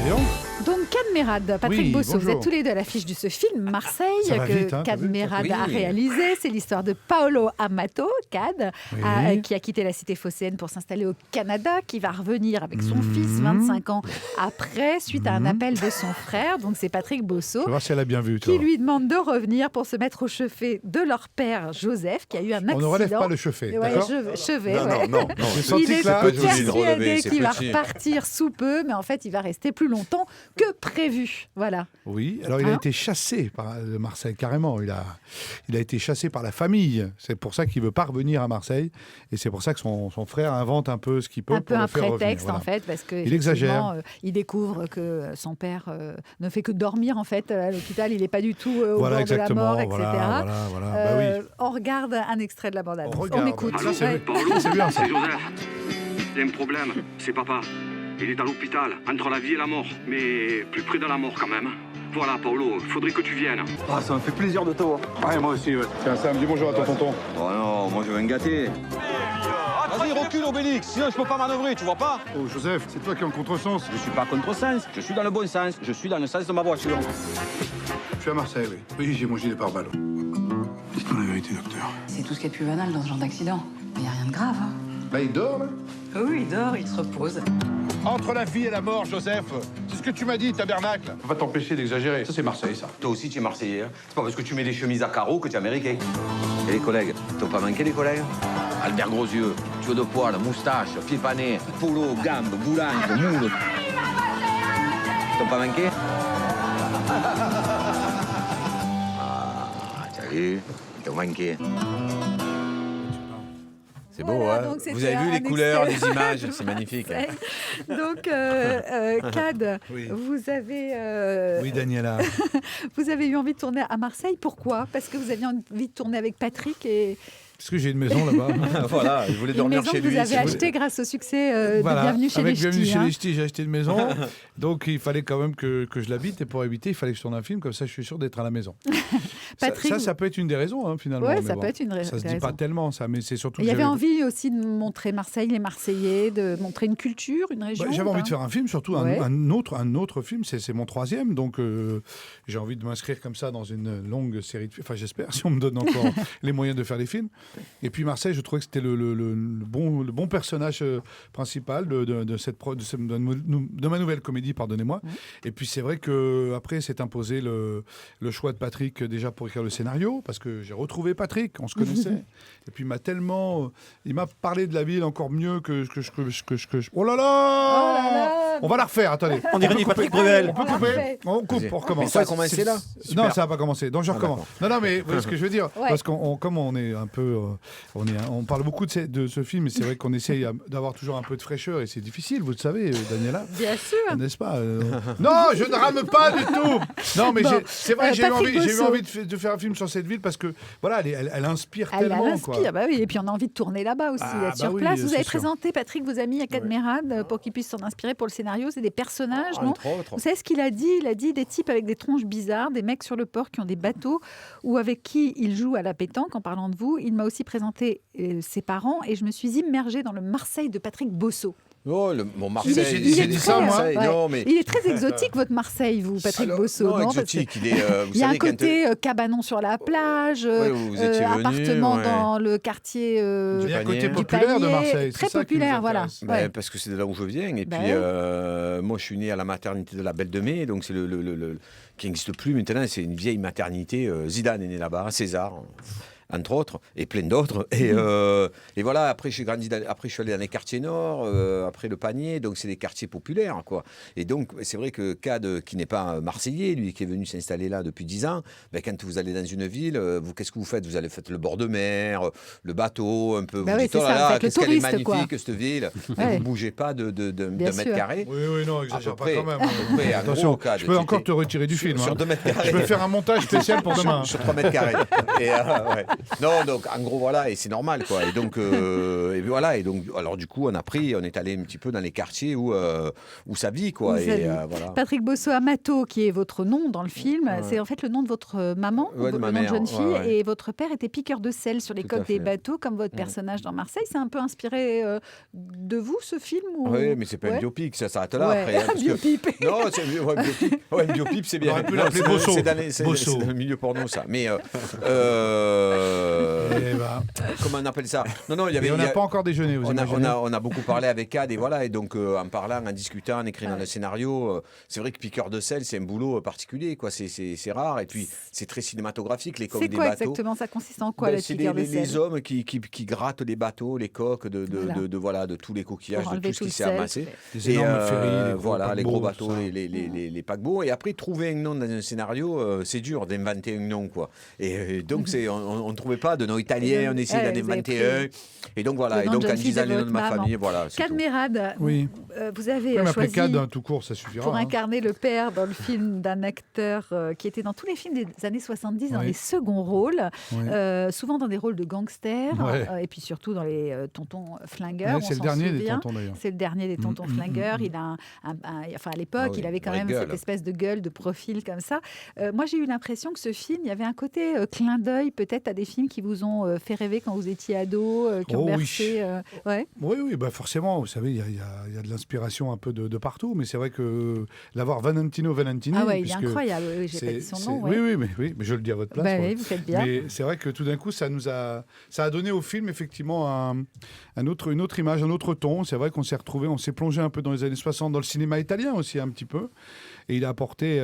Donc, Kad Merad, Patrick Bosso, bonjour. vous êtes tous les deux à l'affiche de ce film Marseille que Kad Merad a Oui. réalisé. C'est l'histoire de Paolo Amato, Kad, qui a quitté la cité phocéenne pour s'installer au Canada, qui va revenir avec son fils 25 ans après, suite à un appel de son frère. Donc, c'est Patrick Bosso. On va voir si elle a bien vu. Qui lui demande de revenir pour se mettre au chevet de leur père Joseph, qui a eu un accident. On ne relève pas le chevet, Ouais, d'accord chevet, Non, ouais. non. J'ai senti Il est que là, persuadé c'est qu'il va petit. repartir sous peu, mais en fait, il va rester plus longtemps que prévu. Voilà. Oui, alors il a été chassé de Marseille, carrément. Il a été chassé par la famille. C'est pour ça qu'il ne veut pas revenir à Marseille. Et c'est pour ça que son frère invente un peu ce qu'il peut Un peu pour un le faire prétexte, revenir. en fait, parce que Il exagère. il découvre que son père ne fait que dormir, en fait, à l'hôpital. Il n'est pas du tout au Voilà, bord de la exactement. mort, etc. Voilà. Bah oui. On regarde un extrait de la bande-annonce. On regarde. écoute. Ah, ça, c'est Ouais. Ça, c'est bien, ça. C'est Joseph. Il y a un problème, c'est papa. Il est à l'hôpital, entre la vie et la mort. Mais plus près de la mort quand même. Voilà, Paolo, il faudrait que tu viennes. Ah, ça me fait plaisir de te voir. Ouais, moi aussi, ouais. Tiens, Sam, dis bonjour à ton tonton. Oh non, moi je vais me gâter. Vas-y, recule Obélix, sinon je peux pas manœuvrer, tu vois pas? Oh, Joseph, c'est toi qui es en contresens. Je suis pas contre-sens, je suis dans le bon sens, je suis dans le sens de ma voiture. Je suis à Marseille, oui. Oui, j'ai mangé des pare-balles. Dites-moi la vérité, docteur. C'est tout ce qu'il y a de plus banal dans ce genre d'accident. Mais il n'y a rien de grave. Hein. Là, il dort, là Oui, il dort, il se repose. Entre la vie et la mort, Joseph. C'est ce que tu m'as dit, tabernacle. Faut pas t'empêcher d'exagérer. Ça, c'est Marseille, ça. Toi aussi, tu es Marseillais. Hein. C'est pas parce que tu mets des chemises à carreaux que tu es américain. Et les collègues? T'as pas manqué les collègues? Albert Grosieux, tuyau de poil, moustache, pied pané, polo, gambe, boulange, moule. T'as pas manqué? Ah, t'as vu? T'as manqué. C'est beau, Voilà, hein. donc c'était Vous avez vu un les couleurs, les extrait images, de c'est magnifique. Hein. Donc, Kad, Oui. vous avez... Oui, Daniela. Vous avez eu envie de tourner à Marseille. Pourquoi? Parce que vous aviez envie de tourner avec Patrick et Parce que j'ai une maison là-bas. Voilà, il voulait une dormir maison chez que vous lui. avez si vous voulez. achetée grâce au succès de Voilà, Bienvenue chez avec les Bienvenue Ch'tis. chez hein. les Ch'tis, j'ai acheté une maison. Donc il fallait quand même que je l'habite. Et pour éviter, il fallait que je tourne un film. Comme ça, je suis sûr d'être à la maison. Patrick, ça peut être une des raisons, hein, finalement. Ouais, mais ça bon, peut être une Ça se dit raison. pas tellement, ça. Mais c'est surtout il que y avait j'avais- envie aussi de montrer Marseille, les Marseillais, de montrer une culture, une région. J'avais ou envie pas de faire un film, surtout Ouais. un autre film. C'est mon 3e. Donc j'ai envie de m'inscrire comme ça dans une longue série de films. Enfin, j'espère, si on me donne encore les moyens de faire des films. Et puis Marseille, je trouvais que c'était le bon personnage principal de ma nouvelle comédie, pardonnez-moi. Et puis c'est vrai qu'après s'est imposé le choix de Patrick déjà pour écrire le scénario, parce que j'ai retrouvé Patrick, on se connaissait. Et puis il m'a parlé de la ville encore mieux que Oh là là, On va la refaire, attendez. On dirait du Patrick Bruel. On peut couper. On coupe, on recommence. Mais ça a commencé là. Non, ça n'a pas commencé. Donc je recommence. Non, mais vous voyez ce que je veux dire. Ouais. Parce comme on est un peu, on parle beaucoup de ce film, et c'est vrai qu'on essaye d'avoir toujours un peu de fraîcheur, et c'est difficile, vous le savez, Daniela. Bien sûr. N'est-ce pas Non, je ne rame pas du tout. Non, mais Bon, c'est vrai, j'ai eu Patrick envie Bosso. de faire un film sur cette ville parce que voilà, elle inspire Elle tellement. inspire, Quoi. bah oui, et puis on a envie de tourner là-bas aussi, Ah, être sur bah oui, place. Vous c'est avez sûr. présenté, Patrick, vos amis à Kad Merad pour qu'ils puissent s'en inspirer pour le scénario. C'est des personnages, non? Entre autres. Vous savez ce qu'il a dit? Il a dit des types avec des tronches bizarres, des mecs sur le port qui ont des bateaux ou avec qui il joue à la pétanque. En parlant de vous, il m'a aussi présenté ses parents et je me suis immergée dans le Marseille de Patrick Bosso. Oh, mon Marseille. J'ai dit ça, moi. Marseille, Ouais. Non, mais. Il est très exotique, votre Marseille, vous, Patrick Alors, Bosso. non, parce que exotique. Il est. Vous il y a un savez, quand, côté cabanon sur la plage, Ouais, vous étiez venu, appartement ouais. dans le quartier Il y a un côté Du populaire de Panier, Marseille. très c'est ça qui nous populaire, voilà. intéresse. Ben, Ouais. parce que c'est de là où je viens. Et Bah puis, ouais. moi, je suis né à la maternité de la Belle de Mai, donc c'est qui n'existe plus maintenant. C'est une vieille maternité. Zidane est né là-bas, César, entre autres, et plein d'autres. Et voilà, après, après, je suis allé dans les quartiers nord, après le Panier, donc c'est des quartiers populaires, quoi. Et donc, c'est vrai que Kad, qui n'est pas marseillais, lui qui est venu s'installer là depuis 10 ans, ben, quand vous allez dans une ville, qu'est-ce que vous faites? Vous allez faire le bord de mer, le bateau, un peu. Bah vous oui, dites, c'est oh ça, là vous là, faites le qu'est-ce qu'elle est touriste, quoi. magnifique, cette ville. Ouais. Vous ne bougez pas d'un Bien mètre sûr. carré. Oui, non, À exagère peu pas près. quand même. À peu près, un Attention, gros Kad, je peux encore te retirer du film. Sur hein. 2 mètres carrés. Je peux faire un montage spécial pour demain. Sur 3 mètres carrés. Et, ouais. Non, donc en gros voilà, et c'est normal quoi. Et donc voilà, et donc alors du coup on est allé un petit peu dans les quartiers où ça vit quoi. Voilà. Patrick Bosso-Amato, qui est votre nom dans le film, c'est en fait le nom de votre maman, Ouais, de le ma nom de mère, jeune fille, ouais. et votre père était piqueur de sel sur les Tout à coques des fait. bateaux, comme votre personnage dans Marseille. C'est un peu inspiré de vous ce film ou... Oui, mais c'est pas un biopic, ça s'arrête là après. Un biopip. Non, c'est un biopic. Ouais, un biopip, c'est bien. On aurait pu Non, l'appeler c'est Bosso. dans le milieu porno, ça. Mais Eh ben, comment on appelle ça? Non, il y avait. et on n'a pas encore déjeuné, vous imaginez. On a beaucoup parlé avec Cad et voilà, et donc en parlant, en discutant, en écrivant le scénario, c'est vrai que piqueur de sel, c'est un boulot particulier, quoi. C'est rare, et puis c'est très cinématographique, les coques C'est des quoi bateaux. exactement? Ça consiste en quoi, Ben, la c'est piqueur de sel? les hommes qui grattent les bateaux, les coques de tous les coquillages, Pour de enlever tout ce tout qui le s'est sel. amassé. Les énormes ferries, Les gros paquebots, bateaux, tout ça. les paquebots. Et après, trouver un nom dans un scénario, c'est dur d'inventer un nom, quoi. Et donc, on ne trouvait pas de nom italien, on essayait d'en vous avez inventer pris un. Et donc, voilà. le Et nom donc, de en jeune fille disant de les noms de votre ma maman. famille, voilà. c'est Cad tout. Merad, Oui. vous avez Vous pouvez m'appeler choisi... Cad tout court, ça suffira. pour hein. incarner le père dans le film d'un acteur qui était dans tous les films des années 70, dans Oui. les seconds rôles, Oui. souvent dans des rôles de gangsters, Ouais. et puis surtout dans les tontons flingueurs. Ouais, on c'est le s'en dernier des souvient. tontons d'ailleurs. C'est le dernier des tontons flingueurs. Il a enfin à l'époque, Ah oui, il avait quand vraie même gueule. cette espèce de gueule, de profil comme ça. Moi, j'ai eu l'impression que ce film, il y avait un côté clin d'œil peut-être à des films qui vous ont fait rêver quand vous étiez ado, qui ont Oh oui. bercé. Ouais. Oui, bah forcément, vous savez, il y a de l'inspiration un peu de partout, mais c'est vrai que l'avoir Valentini, Ah ouais, il est puisque incroyable. Oui, j'ai pas dit son nom. Ouais. Oui, mais je le dis à votre place. Bah quoi. oui, vous faites bien. Mais c'est vrai que tout d'un coup, ça a donné au film effectivement une autre image, un autre ton. C'est vrai qu'on s'est retrouvé, on s'est plongé un peu dans les années 60 dans le cinéma italien aussi un petit peu. Et il a apporté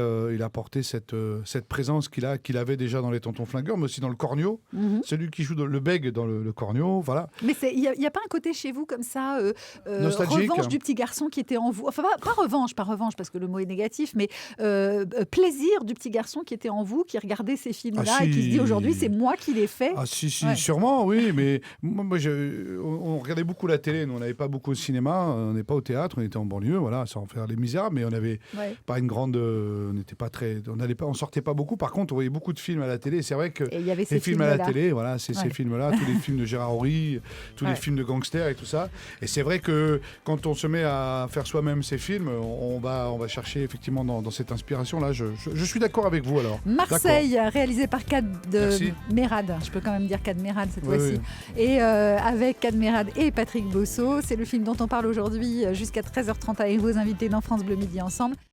cette présence qu'il avait déjà dans les Tontons Flingueurs, mais aussi dans le Cornio. Mhm. Celui qui joue le bègue dans le Cornio, voilà. Mais il n'y a pas un côté chez vous comme ça, Nostalgique. revanche du petit garçon qui était en vous. Enfin, pas revanche parce que le mot est négatif, mais plaisir du petit garçon qui était en vous, qui regardait ces films-là Ah, et qui se si. dit aujourd'hui, c'est moi qui les fais. Ah si, Ouais. sûrement, oui, mais on regardait beaucoup la télé, nous on n'avait pas beaucoup au cinéma, on n'est pas au théâtre, on était en banlieue, voilà, sans faire les misérables, mais on n'avait Ouais. pas une grande, on n'était pas très, on sortait pas beaucoup. Par contre, on voyait beaucoup de films à la télé. C'est vrai que Et il y avait ces les films à la films-là. télé, voilà, c'est ces Ouais. films-là, tous les films de Gérard Horry, tous les Ouais. films de gangsters et tout ça. Et c'est vrai que quand on se met à faire soi-même ces films, on va chercher effectivement dans cette inspiration-là. Je suis d'accord avec vous alors. Marseille, réalisé par Cad Merci. Merad. Je peux quand même dire Cad Merad cette Oui, fois-ci. oui. Et avec Cad Merad et Patrick Bosso. C'est le film dont on parle aujourd'hui jusqu'à 13h30 avec vos invités dans France Bleu Midi ensemble.